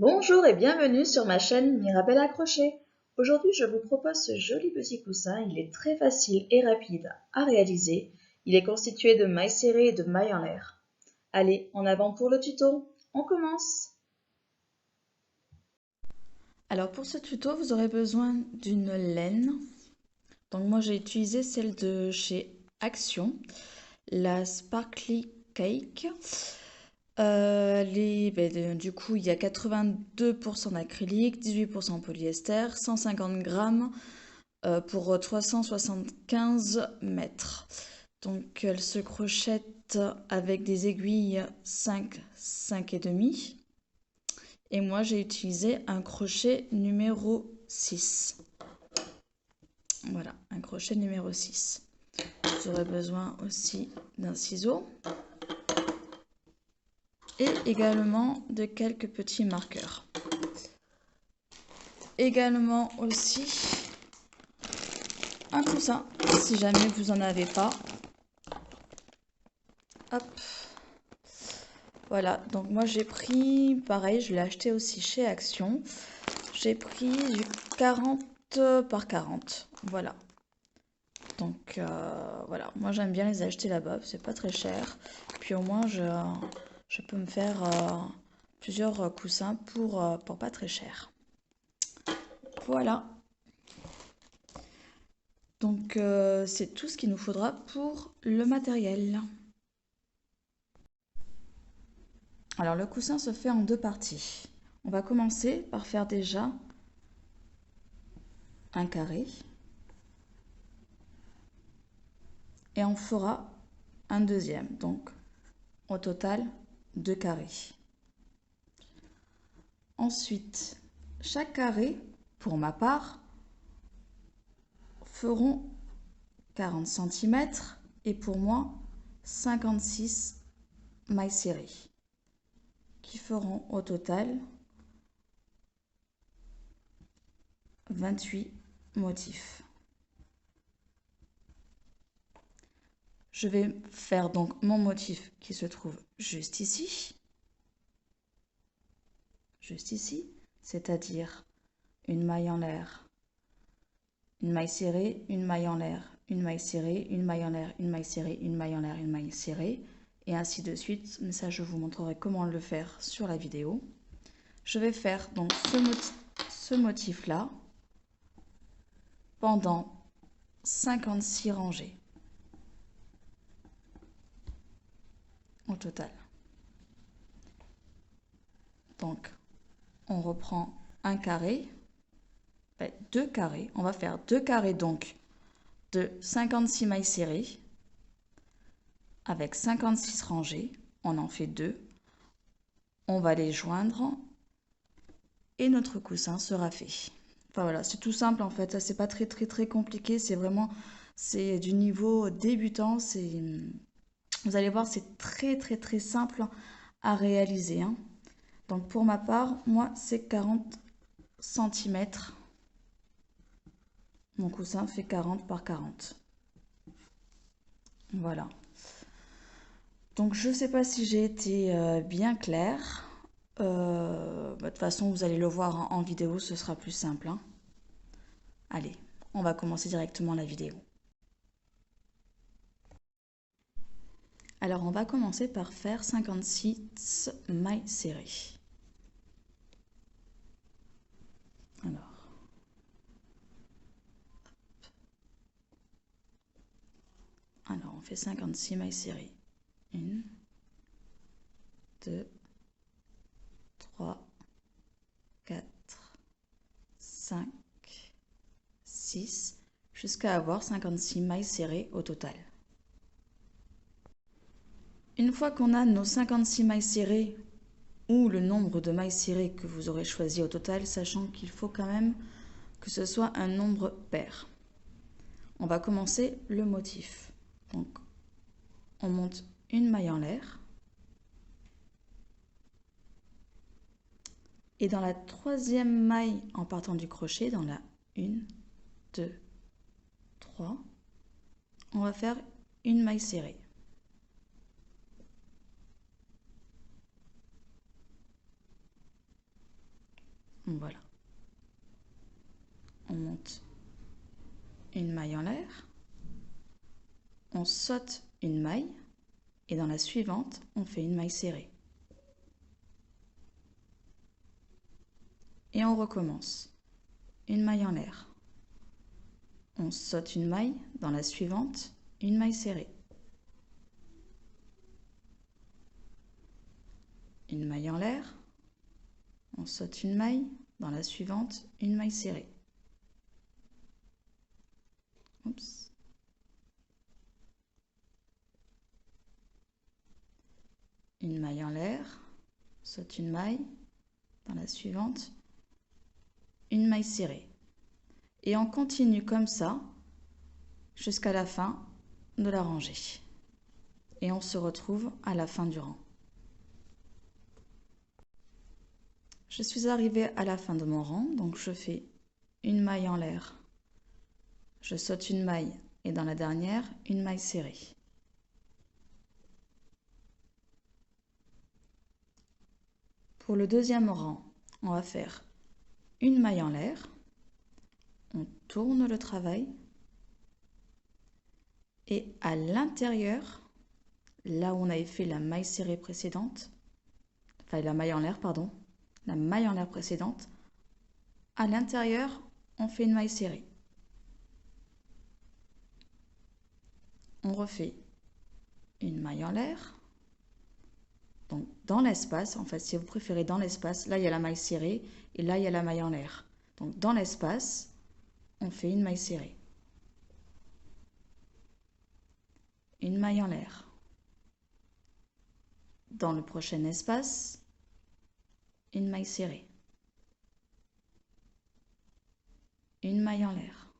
Bonjour et bienvenue sur ma chaîne Mirabelle à crochet. Aujourd'hui, je vous propose ce joli petit coussin. Il est très facile et rapide à réaliser. Il est constitué de mailles serrées et de mailles en l'air. Allez, en avant pour le tuto. On commence. Alors pour ce tuto, vous aurez besoin d'une laine. Donc moi j'ai utilisé celle de chez Action, la Sparkly Cake. Du coup, il y a 82% d'acrylique, 18% polyester, 150 grammes pour 375 mètres. Donc elle se crochette avec des aiguilles 5, 5 et demi. Et moi j'ai utilisé un crochet numéro 6. Voilà, un crochet numéro 6. Vous aurez besoin aussi d'un ciseau et également de quelques petits marqueurs. Également aussi un coussin si jamais vous n'en avez pas. Hop. Voilà, donc moi j'ai pris, pareil, je l'ai acheté aussi chez Action. J'ai pris du 40 par 40. Voilà. Donc voilà, moi j'aime bien les acheter là-bas, c'est pas très cher. Puis au moins je peux me faire plusieurs coussins pour pas très cher. Voilà, donc c'est tout ce qu'il nous faudra pour le matériel. Alors le coussin se fait en deux parties. On va commencer par faire déjà un carré et on fera un deuxième. Donc au total, deux carrés. Ensuite, chaque carré, pour ma part, feront 40 cm et pour moi 56 mailles serrées qui feront au total 28 motifs. Je vais faire donc mon motif qui se trouve juste ici, c'est-à-dire une maille en l'air, une maille serrée, une maille en l'air, une maille serrée, une maille en l'air, une maille serrée, une maille en l'air, une maille serrée, et ainsi de suite. Mais ça, je vous montrerai comment le faire sur la vidéo. Je vais faire donc ce motif-là pendant 56 rangées au total. Donc, on reprend un carré, deux carrés. On va faire deux carrés donc de 56 mailles serrées avec 56 rangées. On en fait deux. On va les joindre et notre coussin sera fait. Enfin voilà, c'est tout simple en fait. C'est pas très compliqué. C'est vraiment, c'est du niveau débutant. Vous allez voir, c'est très simple à réaliser, hein. Donc pour ma part, moi c'est 40 cm. Mon coussin fait 40 par 40. Voilà. Donc je ne sais pas si j'ai été bien claire. De toute façon, vous allez le voir en vidéo, ce sera plus simple, hein. Allez, on va commencer directement la vidéo. Alors on va commencer par faire 56 mailles serrées. Alors on fait 56 mailles serrées. 1, 2, 3, 4, 5, 6, jusqu'à avoir 56 mailles serrées au total. Une fois qu'on a nos 56 mailles serrées ou le nombre de mailles serrées que vous aurez choisi au total, sachant qu'il faut quand même que ce soit un nombre pair. On va commencer le motif. Donc, on monte une maille en l'air. Et dans la troisième maille, en partant du crochet, dans la 1, 2, 3, on va faire une maille serrée. Voilà. On monte une maille en l'air, on saute une maille et dans la suivante, on fait une maille serrée. Et on recommence. Une maille en l'air. On saute une maille, dans la suivante, une maille serrée. Une maille en l'air. On saute une maille, dans la suivante, une maille serrée. Oups. Une maille en l'air, saute une maille, dans la suivante, une maille serrée. Et on continue comme ça jusqu'à la fin de la rangée. Et on se retrouve à la fin du rang. Je suis arrivée à la fin de mon rang, donc je fais une maille en l'air, je saute une maille et dans la dernière, une maille serrée. Pour le deuxième rang, on va faire une maille en l'air, on tourne le travail et à l'intérieur, là où on avait fait la maille serrée précédente, enfin la maille en l'air, pardon, la maille en l'air précédente, à l'intérieur, on fait une maille serrée. On refait une maille en l'air. Donc dans l'espace, en fait, si vous préférez dans l'espace, là il y a la maille serrée et là il y a la maille en l'air. Donc dans l'espace, on fait une maille serrée. Une maille en l'air. Dans le prochain espace, une maille serrée. Une maille en l'air.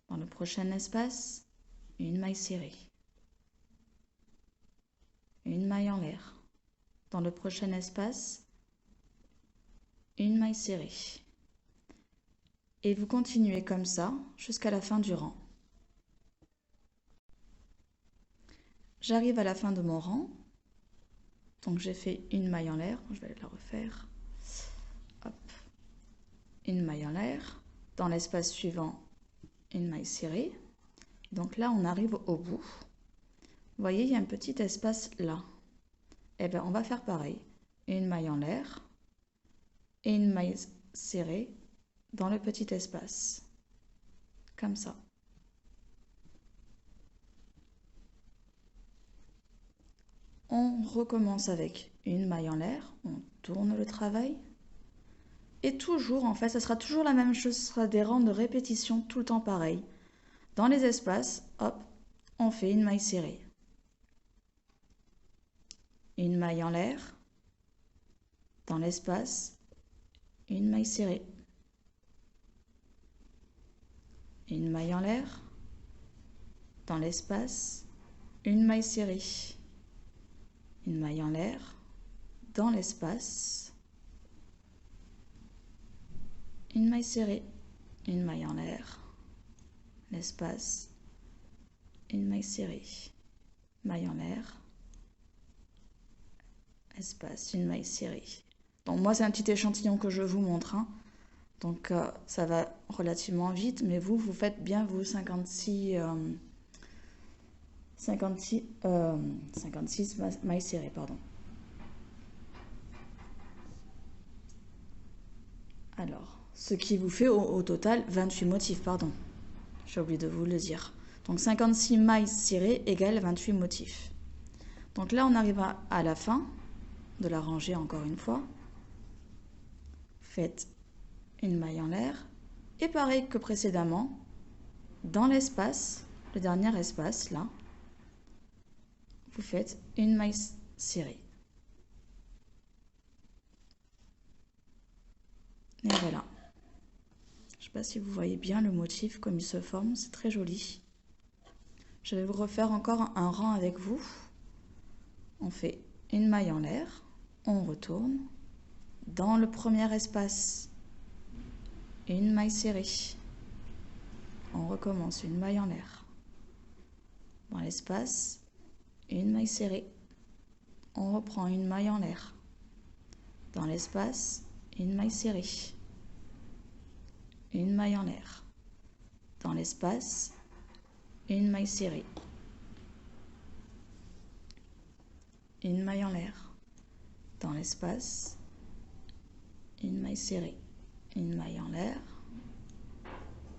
Dans le prochain espace, une maille serrée. Une maille en l'air. Dans le prochain espace, une maille serrée. Et vous continuez comme ça jusqu'à la fin du rang. J'arrive à la fin de mon rang. Donc j'ai fait une maille en l'air. Je vais la refaire. Hop. Une maille en l'air. Dans l'espace suivant, une maille serrée. Donc là, on arrive au bout. Vous voyez, il y a un petit espace là. Eh bien, on va faire pareil. Une maille en l'air et une maille serrée dans le petit espace. Comme ça. On recommence avec une maille en l'air, on tourne le travail. Et toujours, en fait, ça sera toujours la même chose, ce sera des rangs de répétition tout le temps pareil. Dans les espaces, hop, on fait une maille serrée. Une maille en l'air. Dans l'espace, une maille serrée. Une maille en l'air. Dans l'espace, une maille serrée. Une maille en l'air. Dans l'espace, une maille serrée. Une maille en l'air. L'espace, une maille serrée. Maille en l'air. Espace, une maille serrée. Donc moi c'est un petit échantillon que je vous montre, hein. Donc ça va relativement vite, mais vous faites bien vos 56 mailles serrées, pardon. Alors, ce qui vous fait au total 28 motifs, pardon. J'ai oublié de vous le dire. Donc 56 mailles serrées égale 28 motifs. Donc là on arrive à la fin de la rangée encore une fois. Faites une maille en l'air et pareil que précédemment, dans l'espace, le dernier espace là, vous faites une maille serrée. Et voilà. Je ne sais pas si vous voyez bien le motif comme il se forme, c'est très joli. Je vais vous refaire encore un rang avec vous. On fait une maille en l'air, on retourne. Dans le premier espace, une maille serrée. On recommence une maille en l'air. Dans l'espace, une maille serrée. On reprend une maille en l'air. Dans l'espace, une maille serrée. une maille en l'air. Dans l'espace, une maille serrée. Une maille en l'air. Dans l'espace, une maille serrée. Une maille en l'air.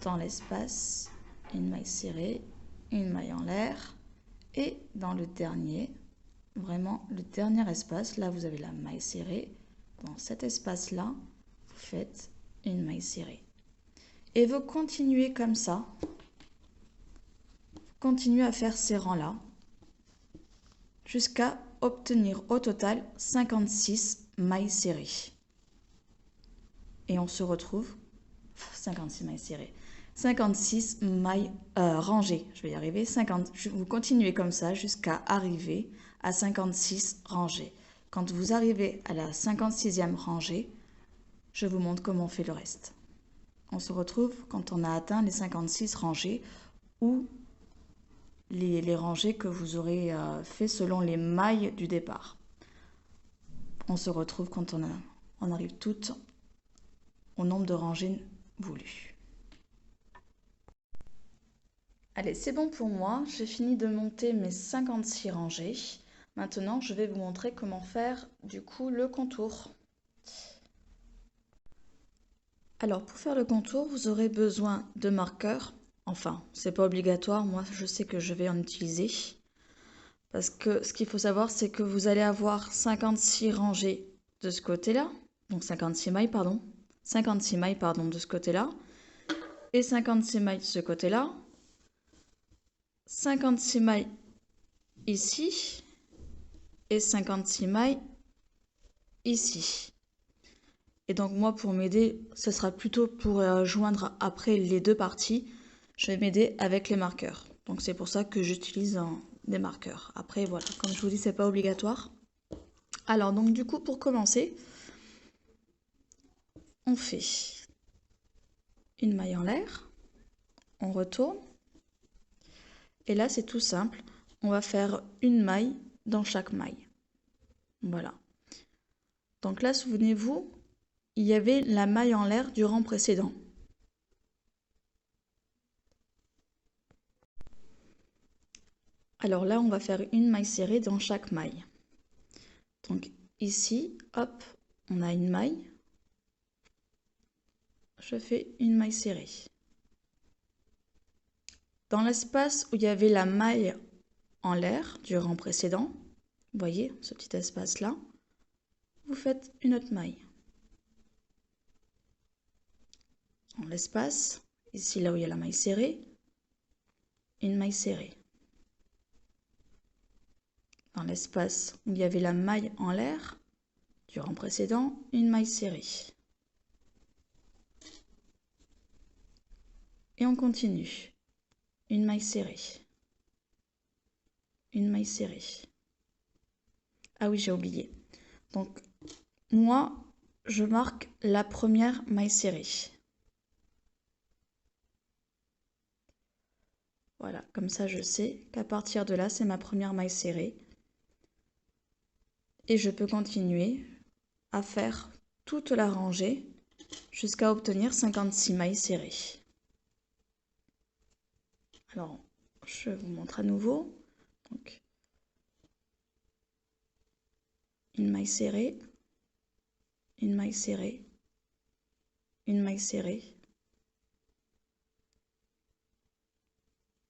Dans l'espace, une maille serrée, une maille en l'air. Et dans le dernier, vraiment le dernier espace, là vous avez la maille serrée. Dans cet espace-là, vous faites une maille serrée. Et vous continuez comme ça. Vous continuez à faire ces rangs-là jusqu'à obtenir au total 56 mailles serrées. Et on se retrouve, 56 mailles serrées, 56 mailles rangées, je vais y arriver, vous continuez comme ça jusqu'à arriver à 56 rangées. Quand vous arrivez à la 56e rangée, je vous montre comment on fait le reste. On se retrouve quand on a atteint les 56 rangées ou les rangées que vous aurez fait selon les mailles du départ. On se retrouve quand on arrive toutes au nombre de rangées voulues. Allez, c'est bon pour moi, j'ai fini de monter mes 56 rangées. Maintenant, je vais vous montrer comment faire du coup le contour. Alors, pour faire le contour, vous aurez besoin de marqueurs. Enfin, c'est pas obligatoire, moi je sais que je vais en utiliser. Parce que ce qu'il faut savoir, c'est que vous allez avoir 56 rangées de ce côté-là. Donc 56 mailles, pardon. 56 mailles, pardon, de ce côté-là. Et 56 mailles de ce côté-là. 56 mailles ici. Et 56 mailles ici. Et donc moi, pour m'aider, ce sera plutôt pour joindre après les deux parties. Je vais m'aider avec les marqueurs. Donc c'est pour ça que j'utilise des marqueurs. Après, voilà, comme je vous dis, c'est pas obligatoire. Alors, donc du coup, pour commencer, on fait une maille en l'air, on retourne, et là, c'est tout simple. On va faire une maille dans chaque maille. Voilà. Donc là, souvenez-vous, il y avait la maille en l'air du rang précédent. Alors là, on va faire une maille serrée dans chaque maille. Donc ici, hop, on a une maille. Je fais une maille serrée. Dans l'espace où il y avait la maille en l'air du rang précédent, vous voyez ce petit espace-là, vous faites une autre maille. Dans l'espace, ici là où il y a la maille serrée, une maille serrée. Dans l'espace où il y avait la maille en l'air du rang précédent, une maille serrée. Et on continue. Une maille serrée. Une maille serrée. Ah oui, j'ai oublié. Donc, moi, je marque la première maille serrée. Voilà, comme ça je sais qu'à partir de là, c'est ma première maille serrée. Et je peux continuer à faire toute la rangée jusqu'à obtenir 56 mailles serrées. Alors, je vous montre à nouveau. Donc, une maille serrée, une maille serrée, une maille serrée,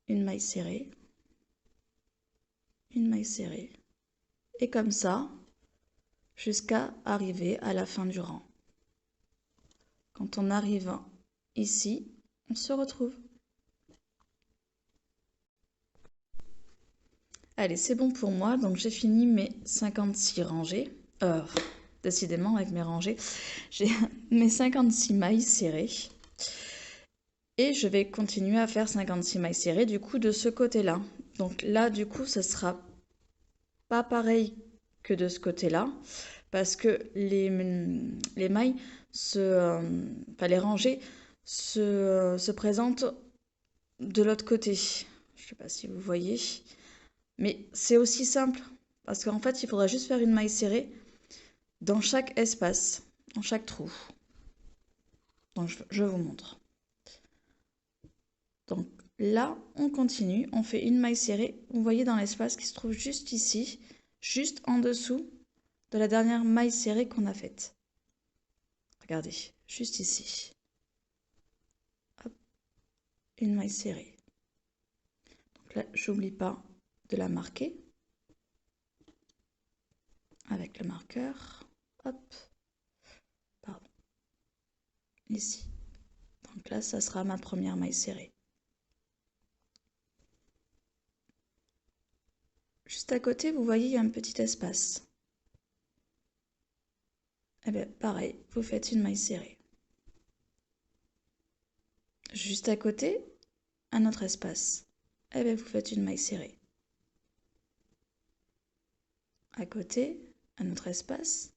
une maille serrée, une maille serrée. Et comme ça, jusqu'à arriver à la fin du rang. Quand on arrive ici, on se retrouve. Allez, c'est bon pour moi, donc j'ai fini mes 56 rangées. Décidément, avec mes rangées, j'ai mes 56 mailles serrées. Et je vais continuer à faire 56 mailles serrées, du coup, de ce côté-là. Donc là, du coup, ce sera pas pareil que de ce côté-là, parce que les mailles, les rangées se présentent de l'autre côté. Je sais pas si vous voyez. Mais c'est aussi simple, parce qu'en fait, il faudra juste faire une maille serrée dans chaque espace, dans chaque trou. Donc, je vous montre. Donc là, on continue, on fait une maille serrée. Vous voyez dans l'espace qui se trouve juste ici, juste en dessous de la dernière maille serrée qu'on a faite. Regardez, juste ici. Hop, une maille serrée. Donc là, j'oublie pas de la marquer avec le marqueur. Hop, pardon, ici. Donc là, ça sera ma première maille serrée. Juste à côté, vous voyez, il y a un petit espace. Et bien, pareil, vous faites une maille serrée. Juste à côté, un autre espace. Et bien, vous faites une maille serrée. À côté, un autre espace,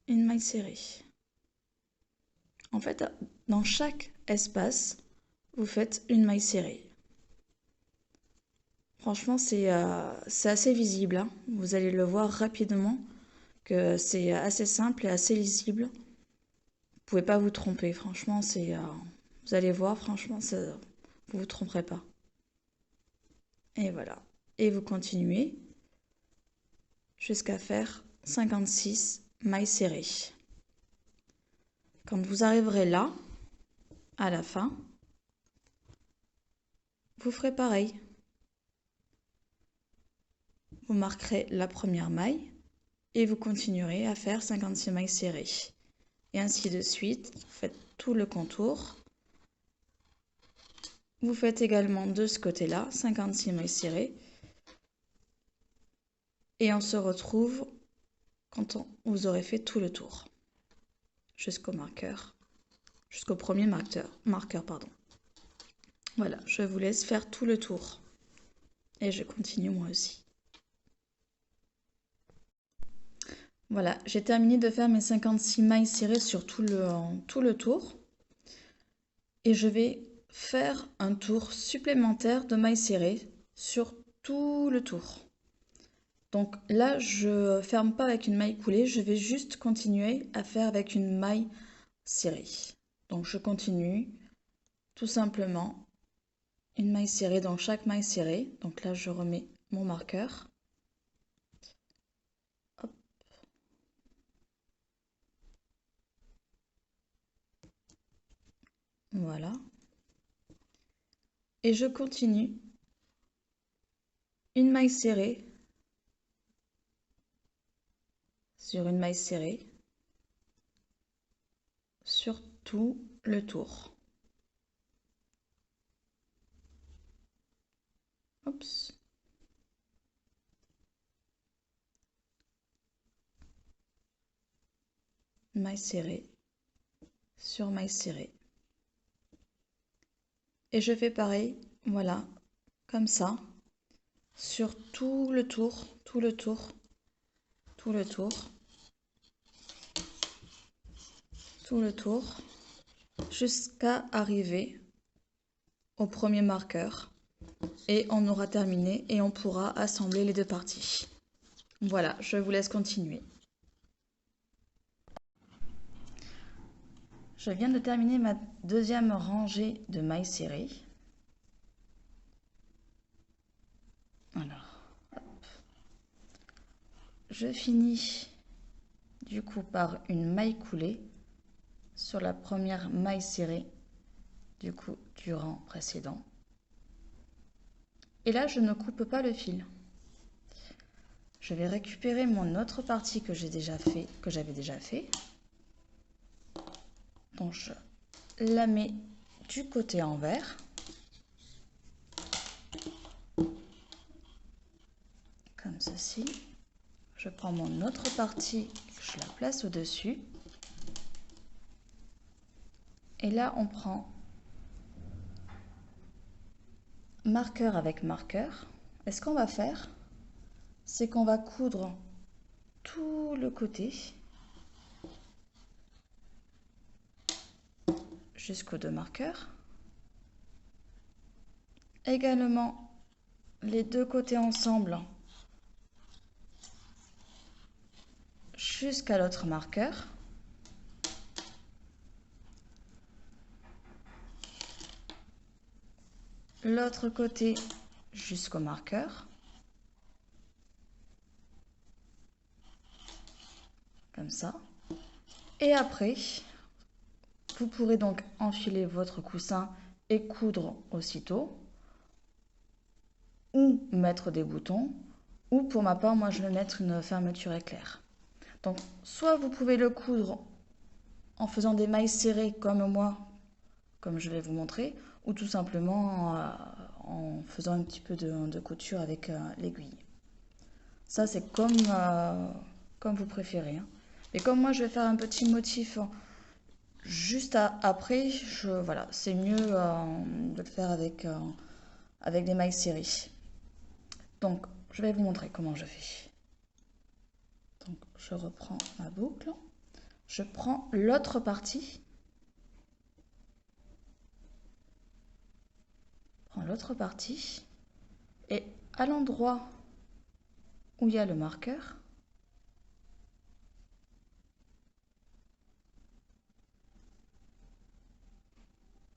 une maille serrée. En fait, dans chaque espace, vous faites une maille serrée. Franchement, c'est assez visible, hein. Vous allez le voir rapidement que c'est assez simple et assez lisible. Vous pouvez pas vous tromper, franchement, vous allez voir, franchement, vous vous tromperez pas. Et voilà. Et vous continuez jusqu'à faire 56 mailles serrées. Quand vous arriverez là, à la fin, vous ferez pareil. Vous marquerez la première maille et vous continuerez à faire 56 mailles serrées. Et ainsi de suite, vous faites tout le contour. Vous faites également de ce côté-là 56 mailles serrées. Et on se retrouve quand vous aurez fait tout le tour. Jusqu'au marqueur. Jusqu'au premier marqueur, pardon. Voilà, je vous laisse faire tout le tour. Et je continue moi aussi. Voilà, j'ai terminé de faire mes 56 mailles serrées sur tout le tour. Et je vais faire un tour supplémentaire de mailles serrées sur tout le tour. Donc là, je ferme pas avec une maille coulée, je vais juste continuer à faire avec une maille serrée. Donc je continue tout simplement une maille serrée dans chaque maille serrée. Donc là, je remets mon marqueur. Hop. Voilà. Et je continue une maille serrée sur une maille serrée sur tout le tour. Oups. Maille serrée sur maille serrée. Et je fais pareil, voilà, comme ça, sur tout le tour, tout le tour, tout le tour, tout le tour, jusqu'à arriver au premier marqueur. Et on aura terminé et on pourra assembler les deux parties. Voilà, je vous laisse continuer. Je viens de terminer ma deuxième rangée de mailles serrées. Alors, hop. Je finis du coup par une maille coulée sur la première maille serrée du coup du rang précédent. Et là, je ne coupe pas le fil. Je vais récupérer mon autre partie que j'avais déjà fait. Donc je la mets du côté envers. Comme ceci. Je prends mon autre partie, je la place au-dessus. Et là, on prend marqueur avec marqueur. Et ce qu'on va faire, c'est qu'on va coudre tout le côté jusqu'aux deux marqueurs. Également, les deux côtés ensemble jusqu'à l'autre marqueur. l'autre côté jusqu'au marqueur. Comme ça. Et après, vous pourrez donc enfiler votre coussin et coudre aussitôt. Ou mettre des boutons. Ou pour ma part, moi je vais mettre une fermeture éclair. Donc soit vous pouvez le coudre en faisant des mailles serrées comme moi, comme je vais vous montrer, ou tout simplement en faisant un petit peu de couture avec l'aiguille. Ça c'est comme vous préférez. Hein. Et comme moi je vais faire un petit motif juste après, voilà, c'est mieux de le faire avec des mailles serrées. Donc je vais vous montrer comment je fais. Donc je reprends ma boucle, je prends l'autre partie. Et à l'endroit où il y a le marqueur,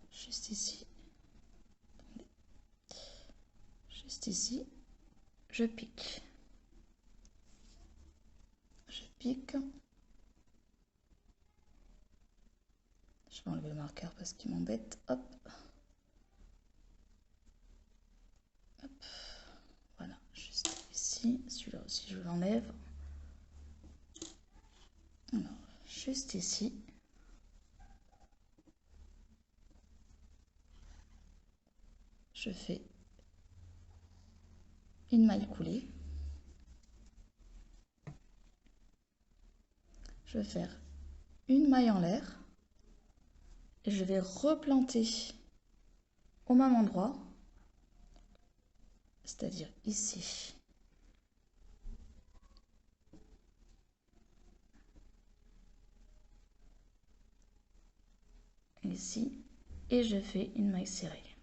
juste ici, je pique. Je vais enlever le marqueur parce qu'il m'embête. Hop. Hop. Voilà, juste ici. Celui-là aussi, je l'enlève. Alors, juste ici. Je fais une maille coulée. Je vais faire une maille en l'air. Et je vais replanter au même endroit. C'est-à-dire ici. Ici. Et je fais une maille serrée.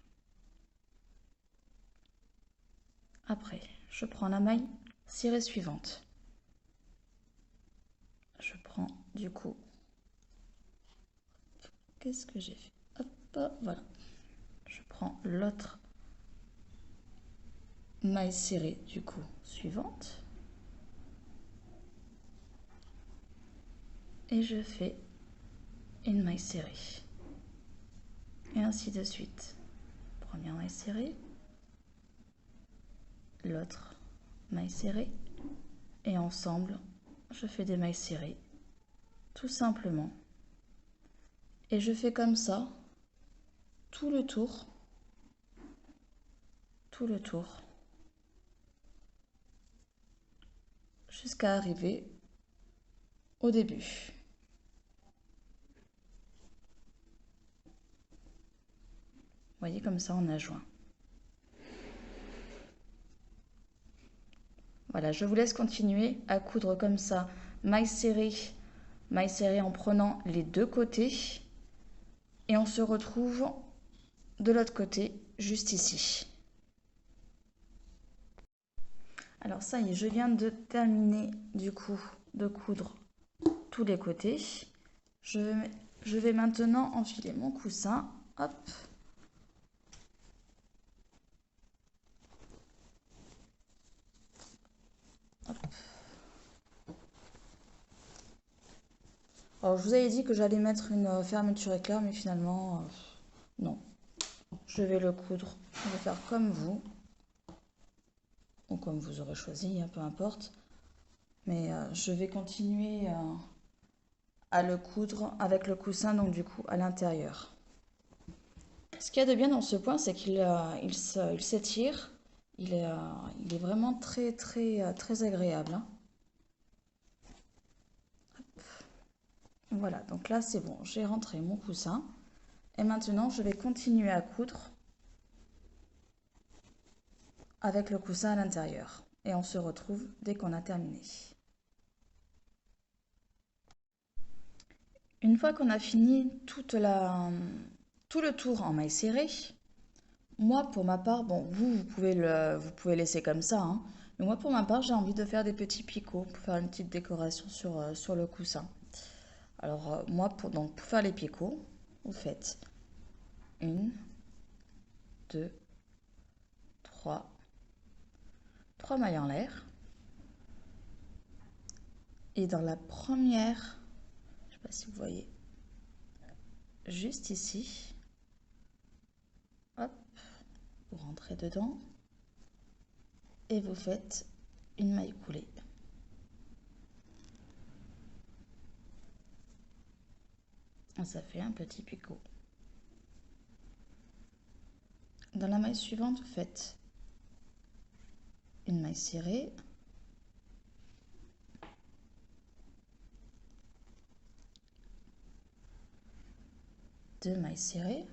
Après, je prends la maille serrée suivante. Je prends du coup, qu'est-ce que j'ai fait? Hop, voilà. Je prends l'autre maille serrée du coup suivante. Et je fais une maille serrée. Et ainsi de suite. Première maille serrée. L'autre maille serrée. Et ensemble, je fais des mailles serrées. Tout simplement. Et je fais comme ça tout le tour. Jusqu'à arriver au début. Vous voyez, comme ça on a joint. Voilà, je vous laisse continuer à coudre comme ça, maille serrée en prenant les deux côtés. Et on se retrouve de l'autre côté, juste ici. Alors ça y est, je viens de terminer du coup de coudre tous les côtés. Je vais maintenant enfiler mon coussin. Hop. Hop. Alors je vous avais dit que j'allais mettre une fermeture éclair, mais finalement, non. Je vais le coudre. Je vais faire comme vous. Ou comme vous aurez choisi, peu importe. Mais je vais continuer à le coudre avec le coussin, donc du coup à l'intérieur. Ce qu'il y a de bien dans ce point, c'est qu'il s'étire. Il est vraiment très agréable. Hein. Voilà, donc là c'est bon, j'ai rentré mon coussin. Et maintenant, je vais continuer à coudre avec le coussin à l'intérieur. Et on se retrouve dès qu'on a terminé. Une fois qu'on a fini tout le tour en maille serrée, moi pour ma part, bon vous pouvez laisser comme ça, hein, mais moi pour ma part j'ai envie de faire des petits picots pour faire une petite décoration sur le coussin. Alors moi pour faire les picots, vous faites 1, 2, 3 mailles en l'air. Et dans la première, je ne sais pas si vous voyez, juste ici, hop, vous rentrez dedans et vous faites une maille coulée. Et ça fait un petit picot. Dans la maille suivante, vous faites une maille serrée, deux mailles serrées,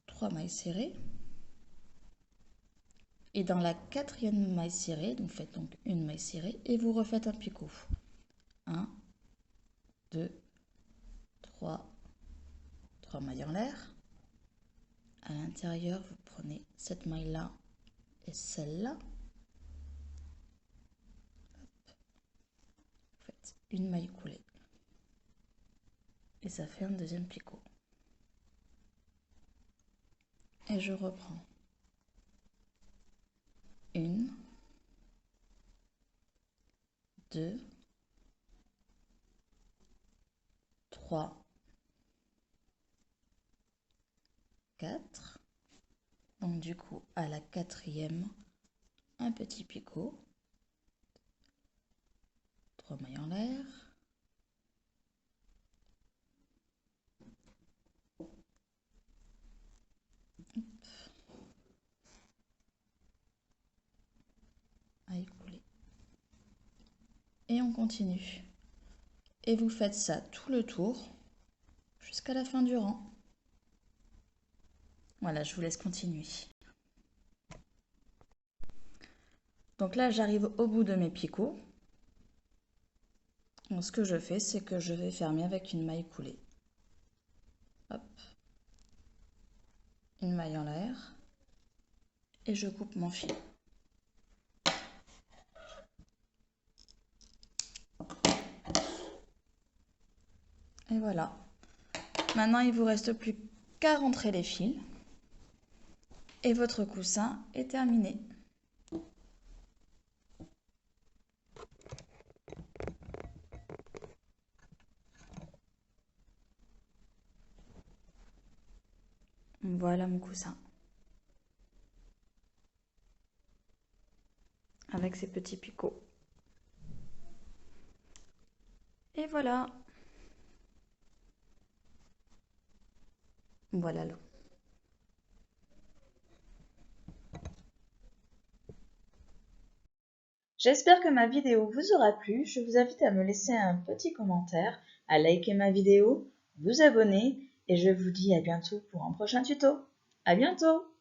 trois mailles serrées, et dans la quatrième maille serrée, vous faites donc une maille serrée et vous refaites un picot. 1, 2, 3 mailles en l'air. À l'intérieur, vous prenez cette maille-là et celle-là. Vous faites une maille coulée. Et ça fait un deuxième picot. Et je reprends. 1, 2, 3, 4. Donc du coup, à la quatrième, un petit picot. 3 mailles en l'air. À écouler. Et on continue. Et vous faites ça tout le tour jusqu'à la fin du rang. Voilà, je vous laisse continuer. Donc là, j'arrive au bout de mes picots. Donc, ce que je fais, c'est que je vais fermer avec une maille coulée. Hop. Une maille en l'air. Et je coupe mon fil. Et voilà. Maintenant, il ne vous reste plus qu'à rentrer les fils. Et votre coussin est terminé. Voilà mon coussin. Avec ses petits picots. Et voilà. Voilà l'eau. J'espère que ma vidéo vous aura plu. Je vous invite à me laisser un petit commentaire, à liker ma vidéo, vous abonner et je vous dis à bientôt pour un prochain tuto. À bientôt!